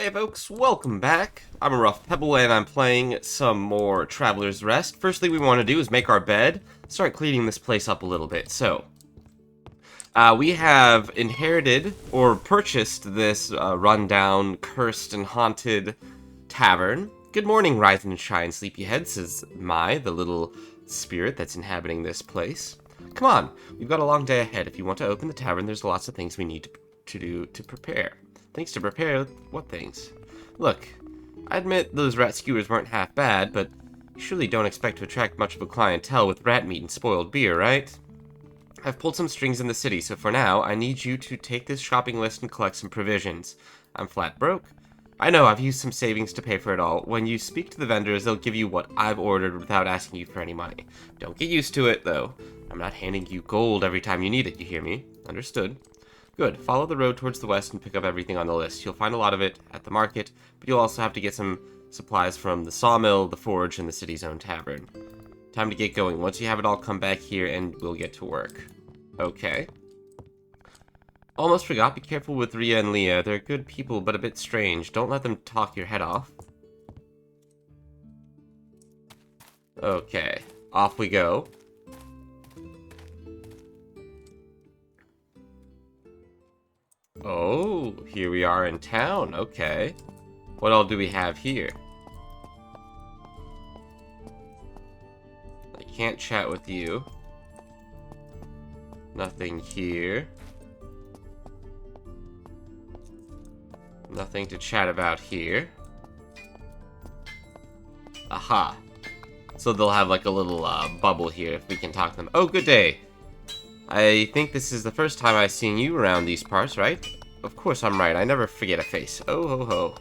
Hey folks, welcome back. I'm a rough Pebble and I'm playing some more Traveler's Rest. First thing we want to do is make our bed, start cleaning this place up a little bit. So, we have inherited or purchased this rundown, cursed and haunted tavern. Good morning, rise and shine, sleepyhead, says the little spirit that's inhabiting this place. Come on, we've got a long day ahead. If you want to open the tavern, there's lots of things we need to do to prepare. Things to prepare? What things? Look, I admit those rat skewers weren't half bad, but you surely don't expect to attract much of a clientele with rat meat and spoiled beer, right? I've pulled some strings in the city, so for now, I need you to take this shopping list and collect some provisions. I'm flat broke. I know, I've used some savings to pay for it all. When you speak to the vendors, they'll give you what I've ordered without asking you for any money. Don't get used to it, though. I'm not handing you gold every time you need it, you hear me? Understood. Good. Follow the road towards the west and pick up everything on the list. You'll find a lot of it at the market, but you'll also have to get some supplies from the sawmill, the forge, and the city's own tavern. Time to get going. Once you have it all, come back here and we'll get to work. Okay. Almost forgot, be careful with Leah and Leah. They're good people, but a bit strange. Don't let them talk your head off. Okay. Off we go. Oh, here we are in town. Okay. What all do we have here? I can't chat with you. Nothing here. Nothing to chat about here. Aha. So they'll have like a little bubble here if we can talk to them. Oh, good day. I think this is the first time I've seen you around these parts, right? Of course I'm right, I never forget a face. Oh ho ho.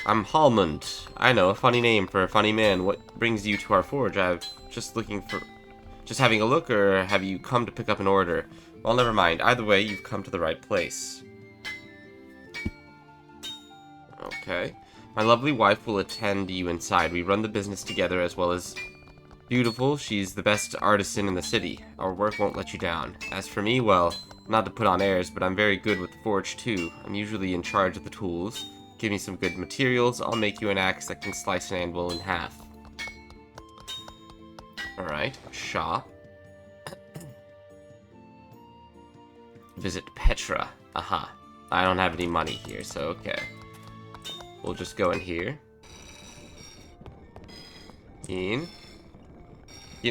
I'm Hallmund. I know, a funny name for a funny man. What brings you to our forge? I'm just having a look, or have you come to pick up an order? Well, never mind. Either way, you've come to the right place. Okay. My lovely wife will attend you inside. We run the business together as well as... Beautiful, she's the best artisan in the city. Our work won't let you down. As for me, well, not to put on airs, but I'm very good with the forge too. I'm usually in charge of the tools. Give me some good materials, I'll make you an axe that can slice an anvil in half. Alright, shop. Visit Petra. Aha. I don't have any money here, so okay. We'll just go in here. Ian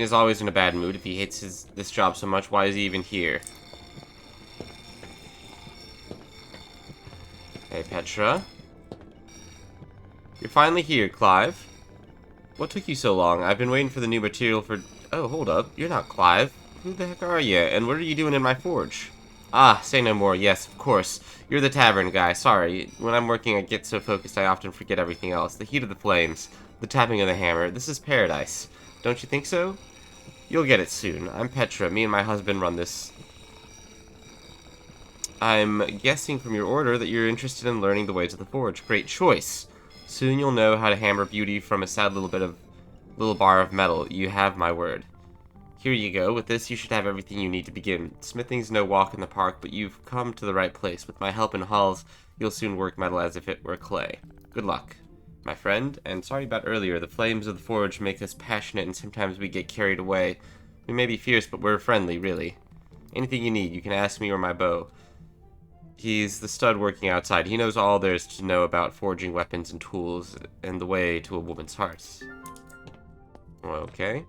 is always in a bad mood. If he hates this job so much, why is he even here? Hey, Petra. You're finally here, Clive. What took you so long? I've been waiting for the new material for... Oh, hold up. You're not Clive. Who the heck are you? And what are you doing in my forge? Ah, say no more. Yes, of course. You're the tavern guy. Sorry. When I'm working, I get so focused I often forget everything else. The heat of the flames. The tapping of the hammer. This is paradise. Don't you think so? You'll get it soon. I'm Petra. Me and my husband run this. I'm guessing from your order that you're interested in learning the ways of the forge. Great choice. Soon you'll know how to hammer beauty from a sad little bar of metal. You have my word. Here you go. With this, you should have everything you need to begin. Smithing's no walk in the park, but you've come to the right place. With my help in halls, you'll soon work metal as if it were clay. Good luck, my friend, and sorry about earlier. The flames of the forge make us passionate and sometimes we get carried away. We may be fierce, but we're friendly, really. Anything you need, you can ask me or my beau. He's the stud working outside. He knows all there is to know about forging weapons and tools and the way to a woman's heart. Okay.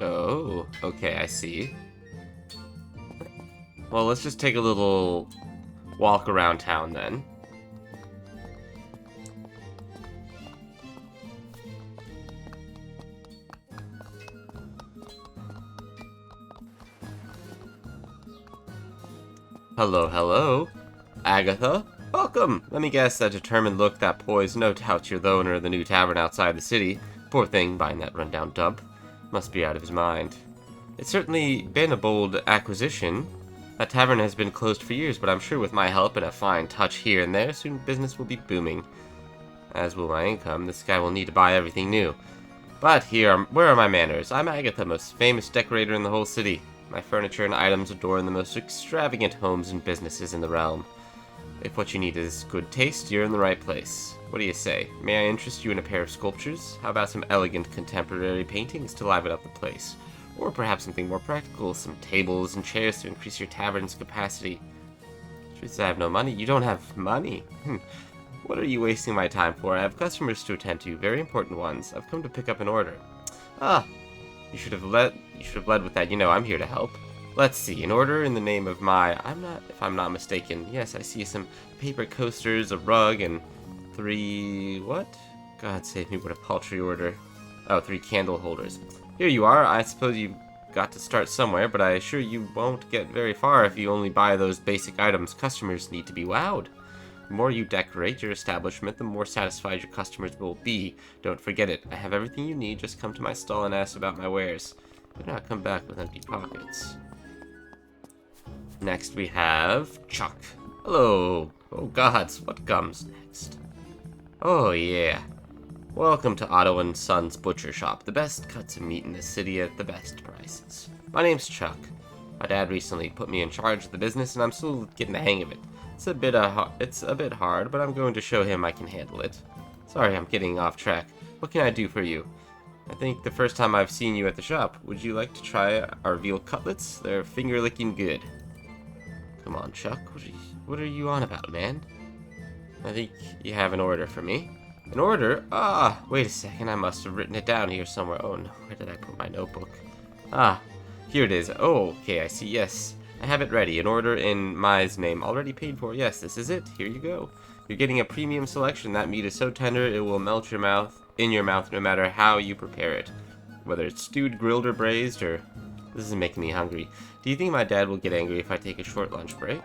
Oh, okay, I see. Well, let's just take a little walk around town then. Hello, hello. Agatha? Welcome! Let me guess, that determined look, that poise, no doubt you're the owner of the new tavern outside the city. Poor thing, buying that rundown dump. Must be out of his mind. It's certainly been a bold acquisition. That tavern has been closed for years, but I'm sure with my help and a fine touch here and there, soon business will be booming. As will my income. This guy will need to buy everything new. But where are my manners? I'm Agatha, most famous decorator in the whole city. My furniture and items adorn the most extravagant homes and businesses in the realm. If what you need is good taste, you're in the right place. What do you say? May I interest you in a pair of sculptures? How about some elegant contemporary paintings to liven up the place? Or perhaps something more practical, some tables and chairs to increase your tavern's capacity. Truth is, I have no money. You don't have money? What are you wasting my time for? I have customers to attend to, very important ones. I've come to pick up an order. Ah, you should have led with that. You know, I'm here to help. Let's see, an order in the name of if I'm not mistaken. Yes, I see some paper coasters, a rug, and 3, what? God save me, what a paltry order. Oh, 3 candle holders. Here you are. I suppose you've got to start somewhere, but I assure you won't get very far if you only buy those basic items. Customers need to be wowed. The more you decorate your establishment, the more satisfied your customers will be. Don't forget it. I have everything you need. Just come to my stall and ask about my wares. Do not come back with empty pockets. Next we have Chuck. Hello. Oh gods, what comes next? Oh yeah. Welcome to Otto & Sons Butcher Shop, the best cuts of meat in the city at the best prices. My name's Chuck. My dad recently put me in charge of the business and I'm still getting the hang of it. It's a bit hard, but I'm going to show him I can handle it. Sorry, I'm getting off track. What can I do for you? I think the first time I've seen you at the shop. Would you like to try our veal cutlets? They're finger-licking good. Come on, Chuck. What are you on about, man? I think you have an order for me. An order? Ah, wait a second. I must have written it down here somewhere. Oh no, where did I put my notebook? Ah, here it is. Oh, okay, I see. Yes, I have it ready. An order in Mai's name. Already paid for. Yes, this is it. Here you go. You're getting a premium selection. That meat is so tender it will melt in your mouth no matter how you prepare it. Whether it's stewed, grilled, or braised, or... This is making me hungry. Do you think my dad will get angry if I take a short lunch break?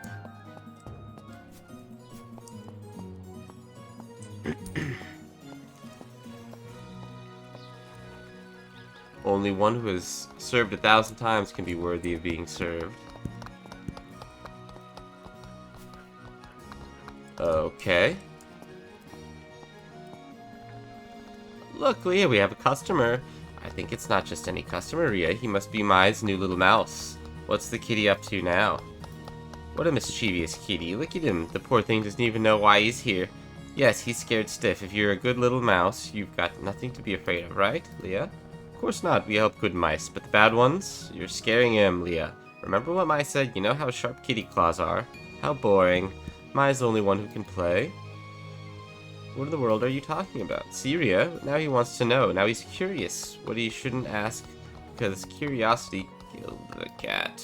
Only one who has served 1,000 times can be worthy of being served. Okay. Look, Leah, we have a customer. I think it's not just any customer, Leah. He must be Mai's new little mouse. What's the kitty up to now? What a mischievous kitty. Look at him. The poor thing doesn't even know why he's here. Yes, he's scared stiff. If you're a good little mouse, you've got nothing to be afraid of, right, Leah? Of course not. We help good mice, but the bad ones? You're scaring him, Leah. Remember what Mai said? You know how sharp kitty claws are. How boring. Mai's the only one who can play. What in the world are you talking about? Syria? Now he wants to know. Now he's curious. What he shouldn't ask, because curiosity killed the cat.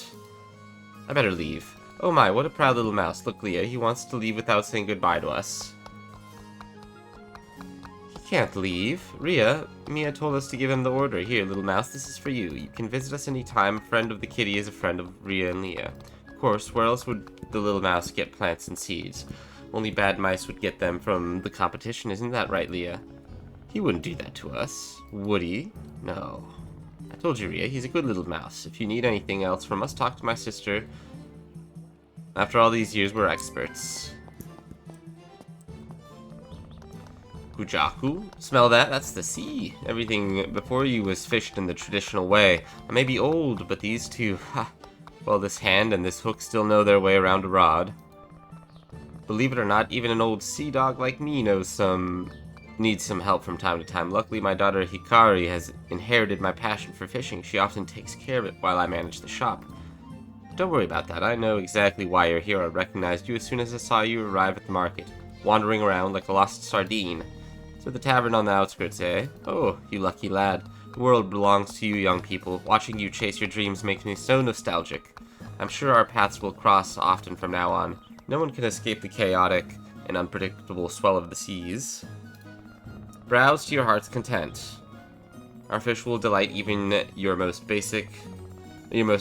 I better leave. Oh my, what a proud little mouse. Look, Leah, he wants to leave without saying goodbye to us. He can't leave. Rhea, Mia told us to give him the order. Here, little mouse, this is for you. You can visit us anytime. A friend of the kitty is a friend of Rhea and Leah. Of course, where else would the little mouse get plants and seeds? Only bad mice would get them from the competition, isn't that right, Leah? He wouldn't do that to us, would he? No. I told you, Rhea, he's a good little mouse. If you need anything else from us, talk to my sister. After all these years, we're experts. Kujaku? Smell that? That's the sea. Everything before you was fished in the traditional way. I may be old, but these two, well, this hand and this hook still know their way around a rod. Believe it or not, even an old sea dog like me needs some help from time to time. Luckily, my daughter Hikari has inherited my passion for fishing. She often takes care of it while I manage the shop. Don't worry about that. I know exactly why you're here. I recognized you as soon as I saw you arrive at the market, wandering around like a lost sardine. So the tavern on the outskirts, eh? Oh, you lucky lad. The world belongs to you young people. Watching you chase your dreams makes me so nostalgic. I'm sure our paths will cross often from now on. No one can escape the chaotic and unpredictable swell of the seas. Browse to your heart's content. Our fish will delight even your most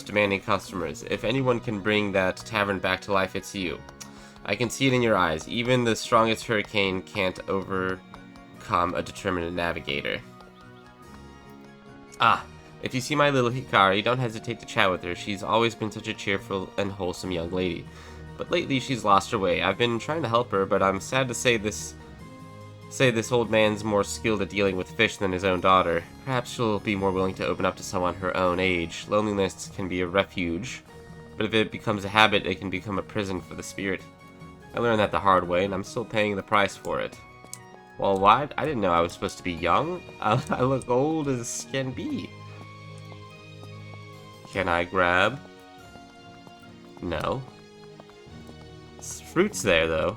demanding customers. If anyone can bring that tavern back to life, it's you. I can see it in your eyes. Even the strongest hurricane can't overcome a determined navigator. Ah, if you see my little Hikari, don't hesitate to chat with her. She's always been such a cheerful and wholesome young lady. But lately she's lost her way. I've been trying to help her, but I'm sad to say this Say this old man's more skilled at dealing with fish than his own daughter. Perhaps she'll be more willing to open up to someone her own age. Loneliness can be a refuge, but if it becomes a habit, it can become a prison for the spirit. I learned that the hard way, and I'm still paying the price for it. Well, why? I didn't know I was supposed to be young. I look old as can be. Can I grab? No. Fruit's there, though.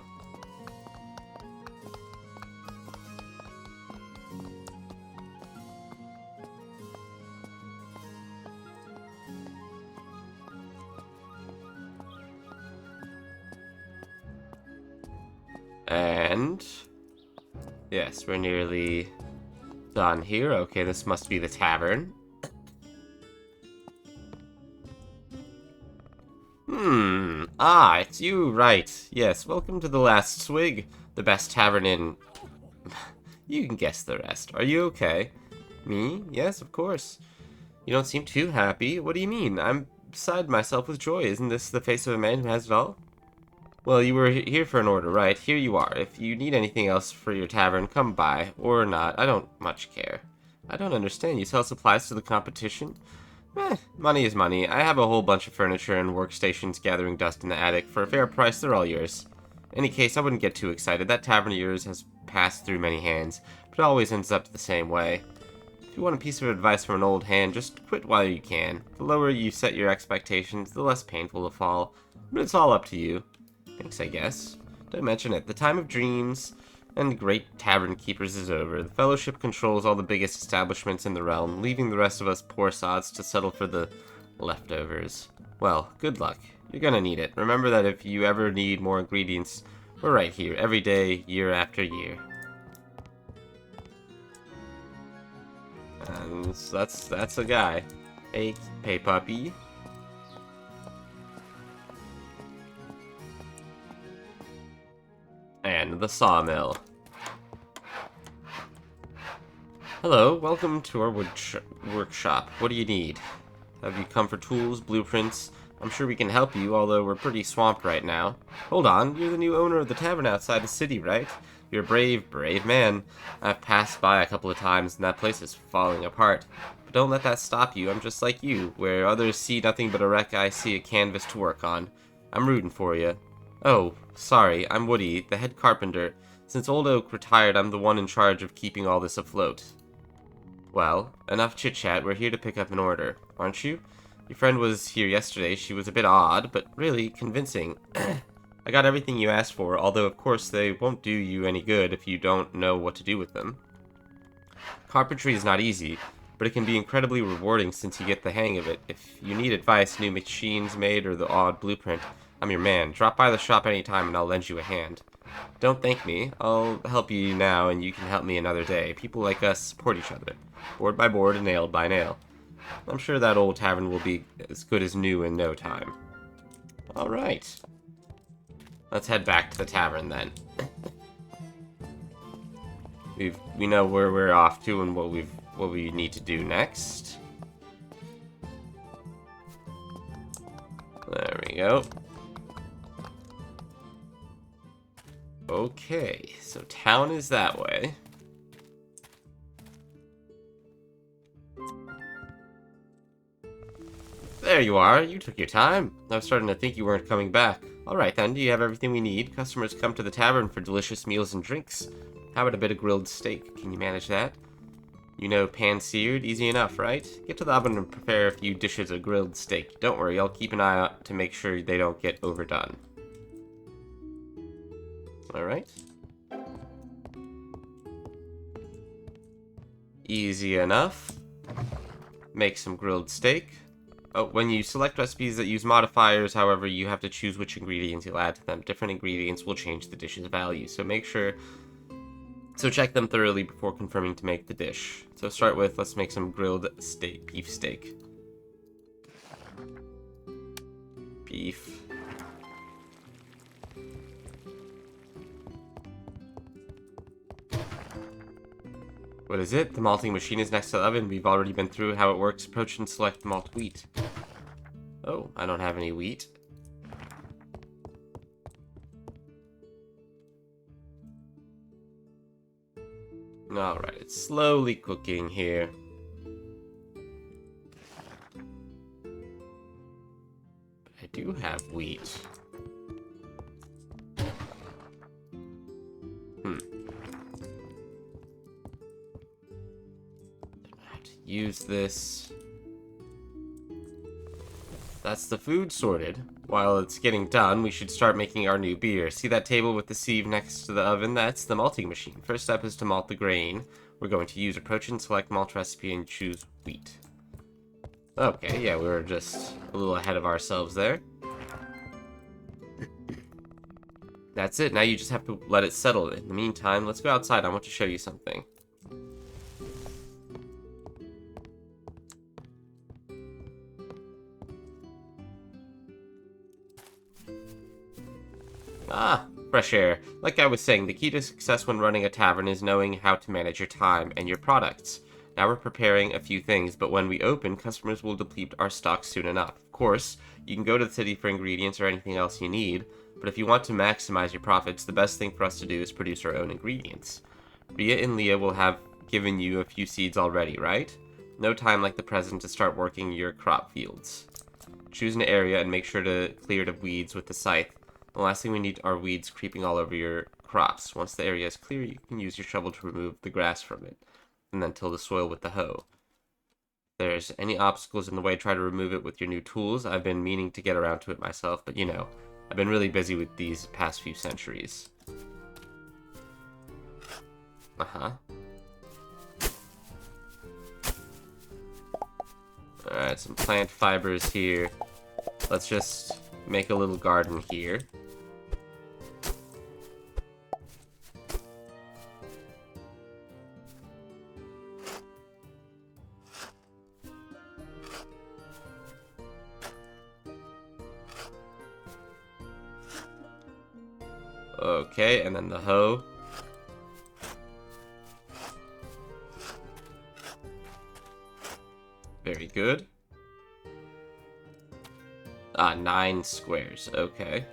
And... yes, we're nearly done here. Okay, this must be the tavern. It's you, right. Yes, welcome to the Last Swig, the best tavern in... You can guess the rest. Are you okay? Me? Yes, of course. You don't seem too happy. What do you mean? I'm beside myself with joy. Isn't this the face of a man who has it all? Well, you were here for an order, right? Here you are. If you need anything else for your tavern, come by. Or not. I don't much care. I don't understand. You sell supplies to the competition? Money is money. I have a whole bunch of furniture and workstations gathering dust in the attic. For a fair price, they're all yours. In any case, I wouldn't get too excited. That tavern of yours has passed through many hands, but it always ends up the same way. If you want a piece of advice from an old hand, just quit while you can. The lower you set your expectations, the less painful the fall. But it's all up to you. Thanks, I guess. Don't mention it. The time of dreams and great tavern keepers is over. The Fellowship controls all the biggest establishments in the realm, leaving the rest of us poor sods to settle for the leftovers. Well, good luck. You're gonna need it. Remember that if you ever need more ingredients, we're right here, every day, year after year. And that's a guy. Hey puppy. And the sawmill. Hello, welcome to our workshop. What do you need? Have you come for tools, blueprints? I'm sure we can help you, although we're pretty swamped right now. Hold on, you're the new owner of the tavern outside the city, right? You're a brave man. I've passed by a couple of times and that place is falling apart. But don't let that stop you, I'm just like you. Where others see nothing but a wreck, I see a canvas to work on. I'm rooting for you. Oh, sorry, I'm Woody, the head carpenter. Since Old Oak retired, I'm the one in charge of keeping all this afloat. Well, enough chit-chat, we're here to pick up an order, aren't you? Your friend was here yesterday, she was a bit odd, but really convincing. I got everything you asked for, although of course they won't do you any good if you don't know what to do with them. Carpentry is not easy, but it can be incredibly rewarding since you get the hang of it. If you need advice, new machines made, or the odd blueprint, I'm your man. Drop by the shop anytime and I'll lend you a hand. Don't thank me. I'll help you now and you can help me another day. People like us support each other. Board by board and nail by nail. I'm sure that old tavern will be as good as new in no time. Alright. Let's head back to the tavern then. We know where we're off to and what we need to do next. There we go. Okay, so town is that way. There you are, you took your time. I was starting to think you weren't coming back. Alright then, do you have everything we need? Customers come to the tavern for delicious meals and drinks. How about a bit of grilled steak? Can you manage that? You know pan-seared? Easy enough, right? Get to the oven and prepare a few dishes of grilled steak. Don't worry, I'll keep an eye out to make sure they don't get overdone. Alright. Easy enough. Make some grilled steak. Oh, when you select recipes that use modifiers, however, you have to choose which ingredients you'll add to them. Different ingredients will change the dish's value, so check them thoroughly before confirming to make the dish. So start with, let's make some grilled steak, beef steak. Beef. What is it? The malting machine is next to the oven. We've already been through how it works. Approach and select malt wheat. Oh, I don't have any wheat. Alright, it's slowly cooking here. I do have wheat. I have to use this. That's the food sorted. While it's getting done, we should start making our new beer. See that table with the sieve next to the oven? That's the malting machine. First step is to malt the grain. We're going to use approach and select malt recipe and choose wheat. Okay, yeah, we were just a little ahead of ourselves there. That's it. Now you just have to let it settle. In the meantime, let's go outside. I want to show you something. Ah, fresh air. Like I was saying, the key to success when running a tavern is knowing how to manage your time and your products. Now we're preparing a few things, but when we open, customers will deplete our stock soon enough. Of course, you can go to the city for ingredients or anything else you need, but if you want to maximize your profits, the best thing for us to do is produce our own ingredients. Rhea and Leah will have given you a few seeds already, right? No time like the present to start working your crop fields. Choose an area and make sure to clear it of weeds with the scythe. The last thing we need are weeds creeping all over your crops. Once the area is clear, you can use your shovel to remove the grass from it, and then till the soil with the hoe. If there's any obstacles in the way, try to remove it with your new tools. I've been meaning to get around to it myself, but you know, I've been really busy with these past few centuries. Alright, some plant fibers here. Let's just make a little garden here. Okay, and then the hoe. Very good. 9 squares. Okay.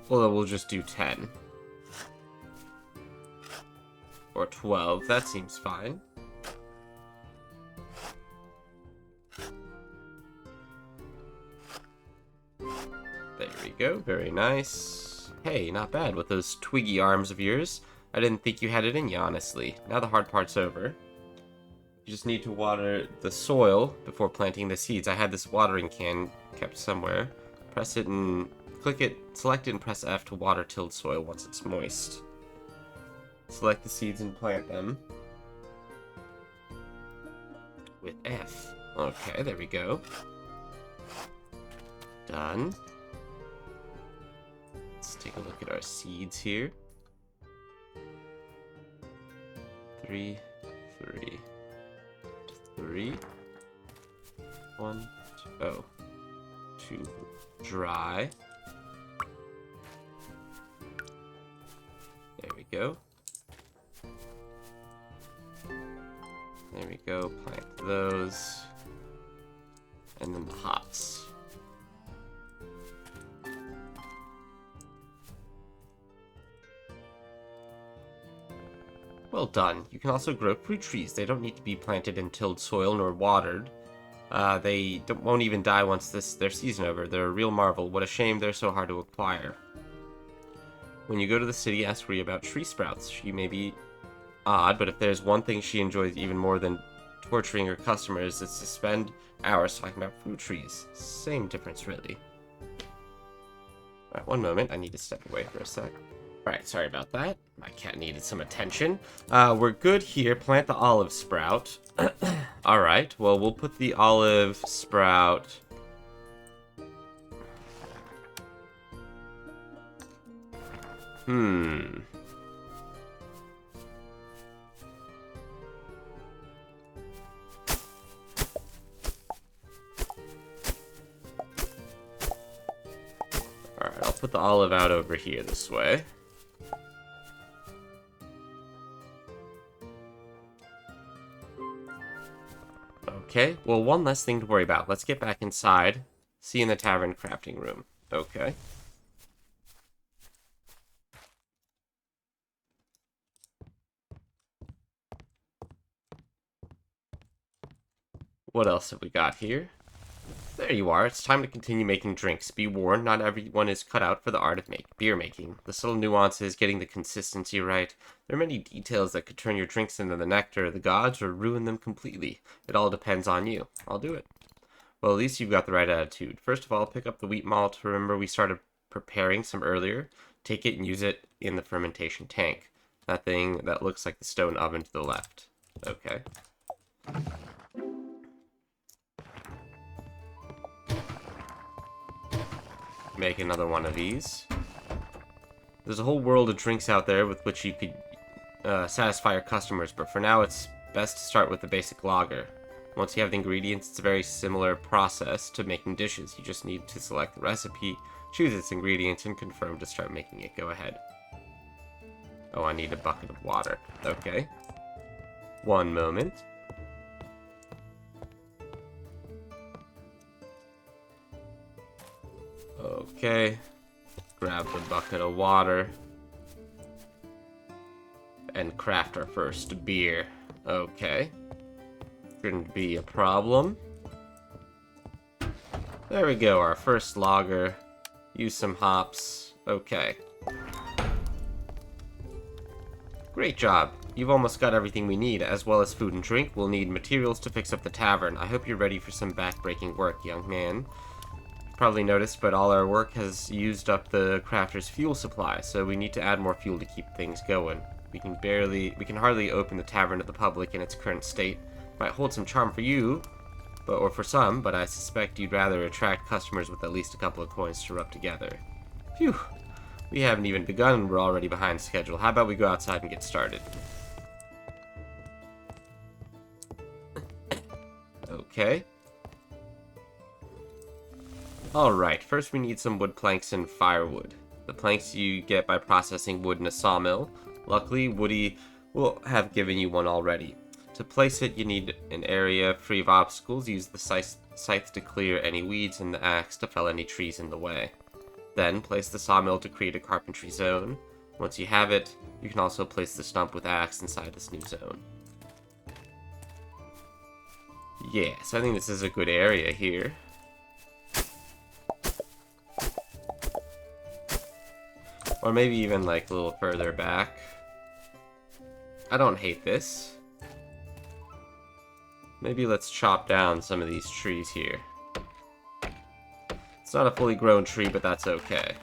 Well, then we'll just do 10. Or 12. That seems fine. There we go. Very nice. Hey, not bad with those twiggy arms of yours. I didn't think you had it in you, honestly. Now the hard part's over. You just need to water the soil before planting the seeds. I had this watering can kept somewhere. Press it and click it, select it and press F to water tilled soil once it's moist. Select the seeds and plant them. With F. Okay, there we go. Done. Let's take a look at our seeds here. 3, 3. 3. 1, 2, oh. 2 dry. There we go. There we go. Plant those. And then the hops. Well done. You can also grow fruit trees. They don't need to be planted in tilled soil nor watered. They won't even die once their season over. They're a real marvel. What a shame they're so hard to acquire. When you go to the city, ask Rhea about tree sprouts. She may be odd, but if there's one thing she enjoys even more than torturing her customers, it's to spend hours talking about fruit trees. Same difference, really. Alright, one moment. I need to step away for a sec. Alright, sorry about that. My cat needed some attention. We're good here. Plant the olive sprout. Alright, well, we'll put the olive sprout... Alright, I'll put the olive out over here this way. Okay, well, one less thing to worry about. Let's get back inside. See you in the tavern crafting room. Okay. What else have we got here? There you are. It's time to continue making drinks. Be warned, not everyone is cut out for the art of beer making. The subtle nuances, getting the consistency right. There are many details that could turn your drinks into the nectar of the gods or ruin them completely. It all depends on you. I'll do it. Well, at least you've got the right attitude. First of all, pick up the wheat malt. Remember we started preparing some earlier? Take it and use it in the fermentation tank. That thing that looks like the stone oven to the left. Okay. Make another one of these. There's a whole world of drinks out there with which you could satisfy your customers, but for now it's best to start with the basic lager. Once you have the ingredients, it's a very similar process to making dishes. You just need to select the recipe, choose its ingredients, and confirm to start making it. Go ahead. Oh, I need a bucket of water. Okay. One moment. Okay. Grab the bucket of water. And craft our first beer. Okay. Shouldn't be a problem. There we go, our first lager. Use some hops. Okay. Great job. You've almost got everything we need, as well as food and drink. We'll need materials to fix up the tavern. I hope you're ready for some back-breaking work, young man. You've probably noticed, but all our work has used up the crafter's fuel supply, so we need to add more fuel to keep things going. We can hardly open the tavern to the public in its current state. Might hold some charm for you, or for some, but I suspect you'd rather attract customers with at least a couple of coins to rub together. Phew. We haven't even begun and we're already behind schedule. How about we go outside and get started? Okay. Alright, first we need some wood planks and firewood. The planks you get by processing wood in a sawmill. Luckily, Woody will have given you one already. To place it, you need an area free of obstacles. Use the scythe to clear any weeds and the axe to fell any trees in the way. Then, place the sawmill to create a carpentry zone. Once you have it, you can also place the stump with axe inside this new zone. Yeah, so I think this is a good area here. Or maybe even like a little further back. I don't hate this. Maybe let's chop down some of these trees here. It's not a fully grown tree, but that's okay.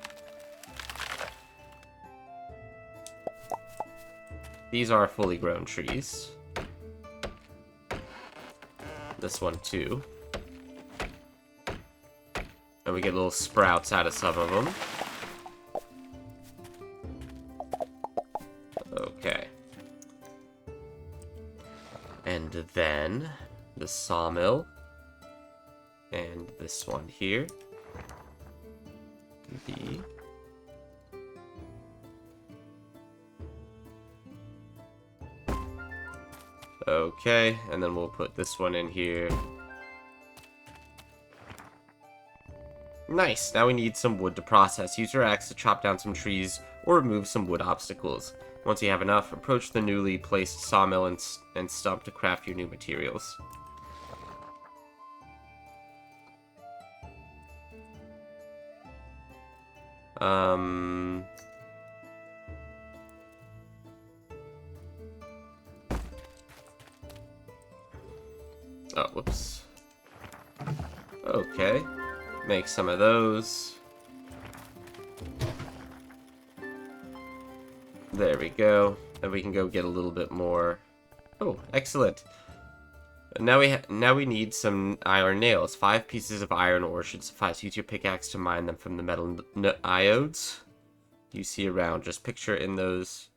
These are fully grown trees. This one too. And we get little sprouts out of some of them. Okay. And then the sawmill. And this one here. The okay, and then we'll put this one in here. Nice, now we need some wood to process. Use your axe to chop down some trees or remove some wood obstacles. Once you have enough, approach the newly placed sawmill and stump to craft your new materials. Oh, whoops. Okay. Make some of those. There we go. And we can go get a little bit more. Oh, excellent. Now we need some iron nails. 5 pieces of iron ore should suffice. Use your pickaxe to mine them from the metal iodes you see around. Just picture in those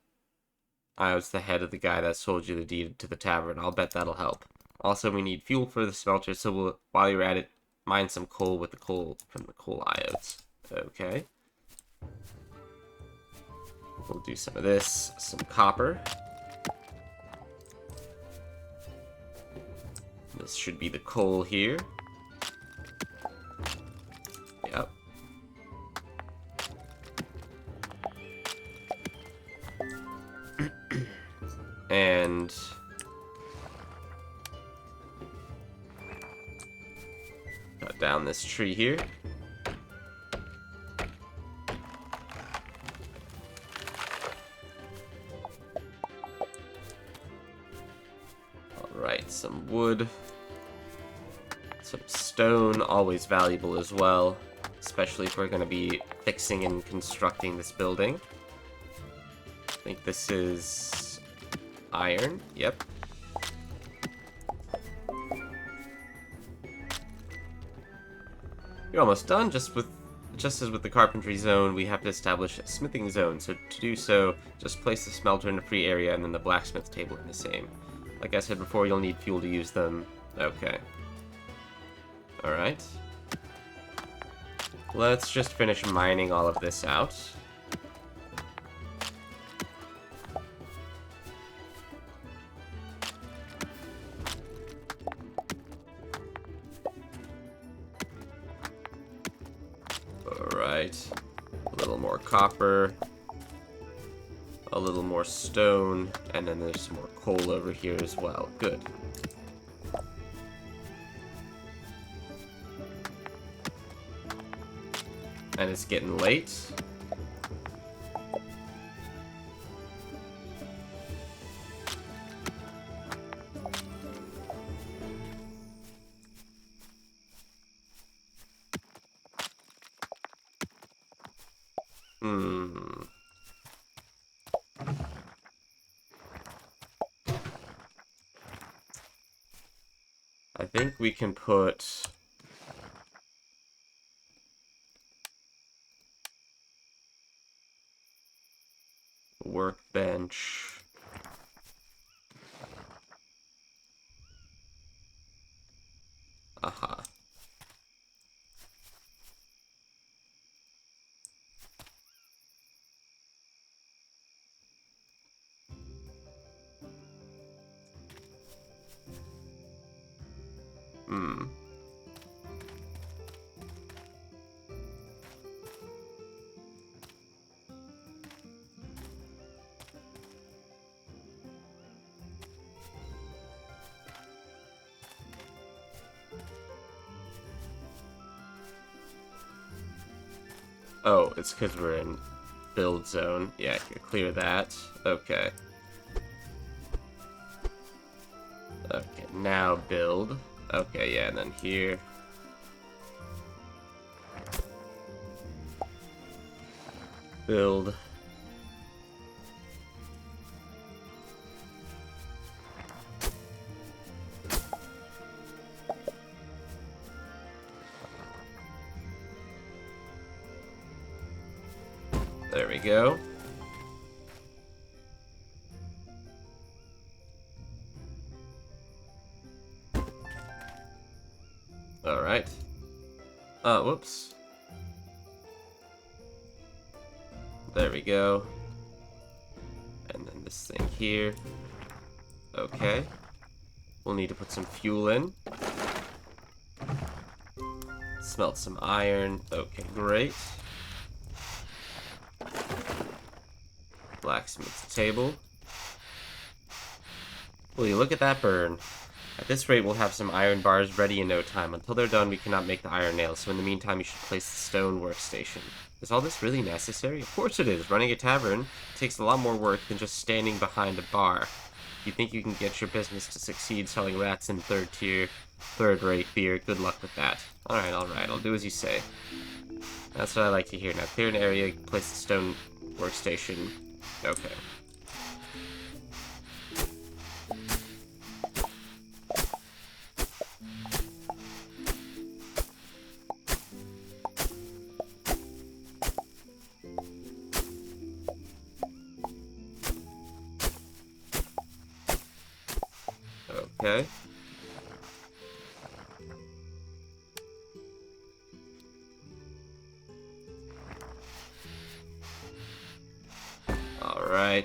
iodes the head of the guy that sold you the deed to the tavern. I'll bet that'll help. Also, we need fuel for the smelter, so while you're at it, mine some coal with the coal from the coal iodes. Okay. We'll do some of this. Some copper. This should be the coal here. Yep. And Cut down this tree here. Alright, some wood. Some stone, always valuable as well. Especially if we're going to be fixing and constructing this building. I think this is iron. Yep. You're almost done. Just as with the carpentry zone, we have to establish a smithing zone. So to do so, just place the smelter in a free area and then the blacksmith table in the same. Like I said before, you'll need fuel to use them. Okay. Alright. Let's just finish mining all of this out. Alright. A little more copper. A little more stone. And then there's some more coal over here as well. Good. And it's getting late. I think we can put workbench. Aha. Oh, it's because we're in build zone. Yeah, clear that. Okay. Okay, now build. Okay, yeah, and then here. Build. There we go. Alright. Whoops. There we go. And then this thing here. Okay. We'll need to put some fuel in. Smelt some iron. Okay, great. Blacksmith's table. Will you look at that burn? At this rate, we'll have some iron bars ready in no time. Until they're done, we cannot make the iron nails, so in the meantime, you should place the stone workstation. Is all this really necessary? Of course it is. Running a tavern takes a lot more work than just standing behind a bar. If you think you can get your business to succeed selling rats in third-rate beer, good luck with that. Alright, I'll do as you say. That's what I like to hear. Now clear an area, place the stone workstation. Okay. Okay. All right.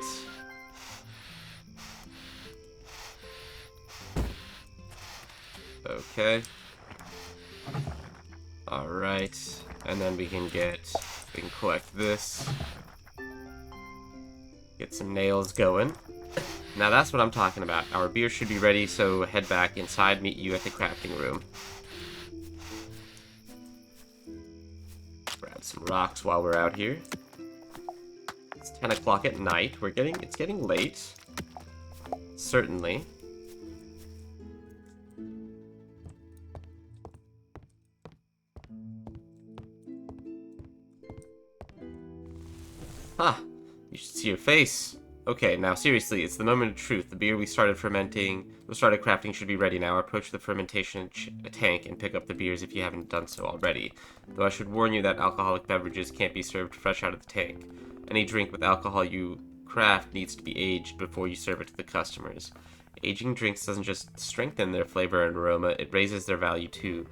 Okay. All right. And then we can collect this. Get some nails going. Now that's what I'm talking about. Our beer should be ready, so head back inside, meet you at the crafting room. some rocks while we're out here. It's 10 o'clock at night. It's getting late. Certainly. Huh. You should see your face. Okay, now seriously, it's the moment of truth. The beer we started crafting should be ready now. Approach the fermentation tank and pick up the beers if you haven't done so already. Though I should warn you that alcoholic beverages can't be served fresh out of the tank. Any drink with alcohol you craft needs to be aged before you serve it to the customers. Aging drinks doesn't just strengthen their flavor and aroma, it raises their value too.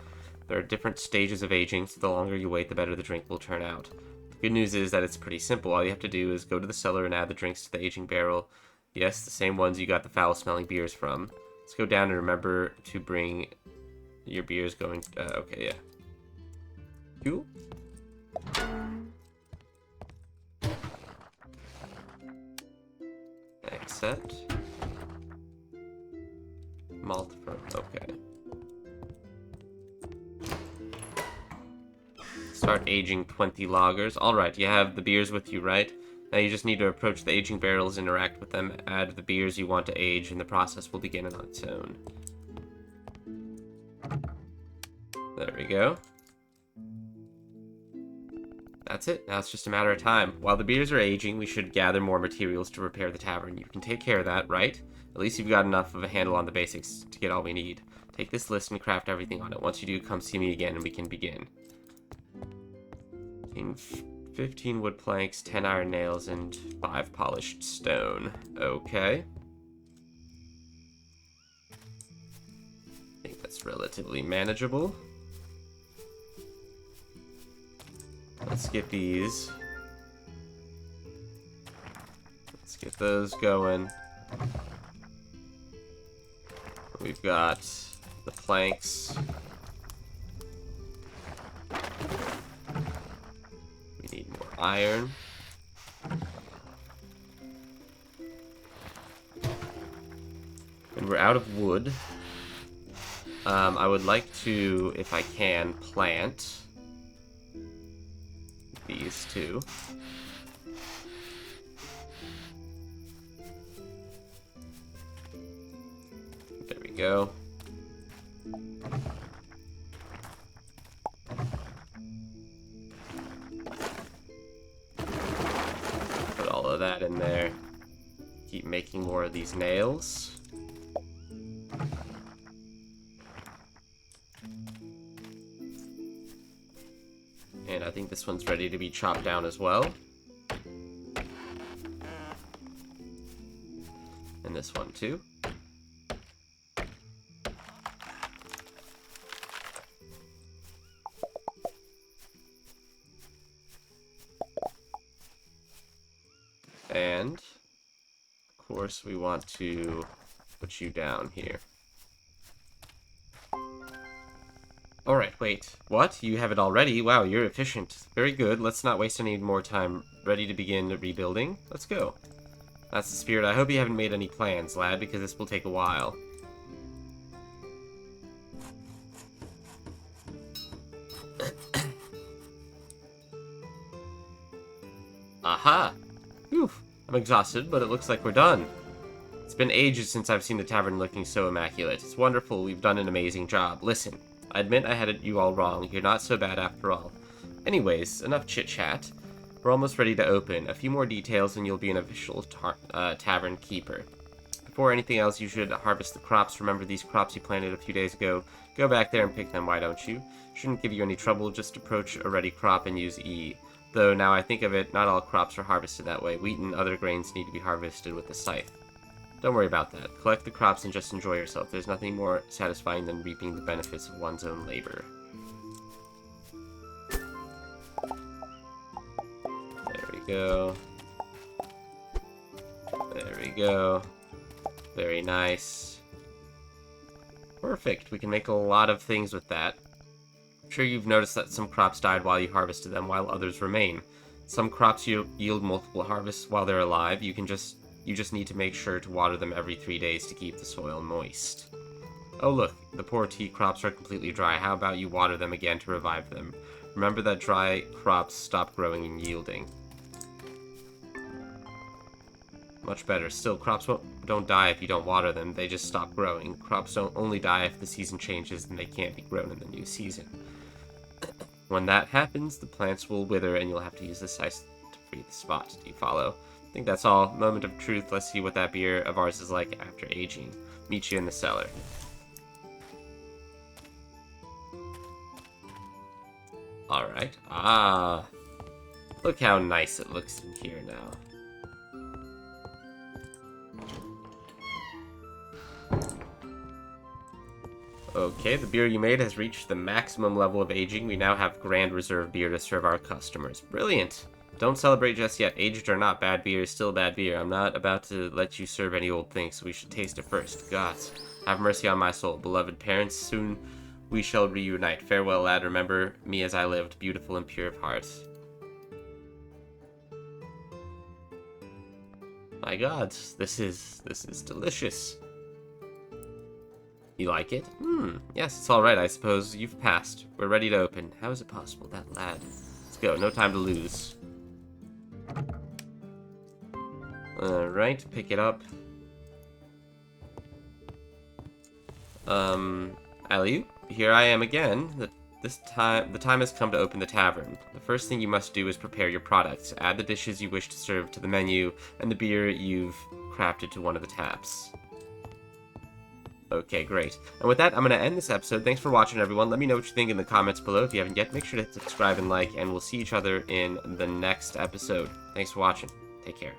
There are different stages of aging, so the longer you wait, the better the drink will turn out. The good news is that it's pretty simple. All you have to do is go to the cellar and add the drinks to the aging barrel. Yes, the same ones you got the foul-smelling beers from. Let's go down and remember to bring your beers going... okay, yeah. Cool. Accept. Malt from... okay. Start aging 20 lagers. Alright, you have the beers with you, right? Now you just need to approach the aging barrels, interact with them, add the beers you want to age, and the process will begin on its own. There we go. That's it. Now it's just a matter of time. While the beers are aging, we should gather more materials to repair the tavern. You can take care of that, right? At least you've got enough of a handle on the basics to get all we need. Take this list and craft everything on it. Once you do, come see me again and we can begin. 15 wood planks, 10 iron nails, and 5 polished stone. Okay. I think that's relatively manageable. Let's get these. Let's get those going. We've got the planks. We need more iron. And we're out of wood. I would like to, if I can, plant these two. There we go. Put all of that in there. Keep making more of these nails. And I think this one's ready to be chopped down as well. And this one too. And, of course, we want to put you down here. Alright, wait. What? You have it already? Wow, you're efficient. Very good. Let's not waste any more time. Ready to begin rebuilding? Let's go. That's the spirit. I hope you haven't made any plans, lad, because this will take a while. Aha! Whew. I'm exhausted, but it looks like we're done. It's been ages since I've seen the tavern looking so immaculate. It's wonderful. We've done an amazing job. Listen. I admit I had you all wrong. You're not so bad after all. Anyways, enough chit-chat. We're almost ready to open. A few more details and you'll be an official tavern keeper. Before anything else, you should harvest the crops. Remember these crops you planted a few days ago? Go back there and pick them, why don't you? Shouldn't give you any trouble. Just approach a ready crop and use E. Though, now I think of it, not all crops are harvested that way. Wheat and other grains need to be harvested with the scythe. Don't worry about that. Collect the crops and just enjoy yourself. There's nothing more satisfying than reaping the benefits of one's own labor. There we go. There we go. Very nice. Perfect. We can make a lot of things with that. I'm sure you've noticed that some crops died while you harvested them, while others remain. Some crops yield multiple harvests while they're alive. You just need to make sure to water them every 3 days to keep the soil moist. Oh look, the poor tea crops are completely dry. How about you water them again to revive them? Remember that dry crops stop growing and yielding. Much better. Still, crops don't die if you don't water them. They just stop growing. Crops don't only die if the season changes and they can't be grown in the new season. When that happens, the plants will wither and you'll have to use this ice to free the spot. Do you follow? I think that's all. Moment of truth. Let's see what that beer of ours is like after aging. Meet you in the cellar. Alright. Ah. Look how nice it looks in here now. Okay, the beer you made has reached the maximum level of aging. We now have Grand Reserve beer to serve our customers. Brilliant! Don't celebrate just yet. Aged or not, bad beer is still bad beer. I'm not about to let you serve any old thing, so we should taste it first. Gods, have mercy on my soul. Beloved parents, soon we shall reunite. Farewell, lad. Remember me as I lived, beautiful and pure of heart. My God, this is delicious. You like it? Yes, it's alright, I suppose. You've passed. We're ready to open. How is it possible, that lad? Let's go, no time to lose. Alright, pick it up. Alley, here I am again. The time has come to open the tavern. The first thing you must do is prepare your products. Add the dishes you wish to serve to the menu, and the beer you've crafted to one of the taps. Okay, great. And with that, I'm going to end this episode. Thanks for watching, everyone. Let me know what you think in the comments below. If you haven't yet, make sure to subscribe and like, and we'll see each other in the next episode. Thanks for watching. Take care.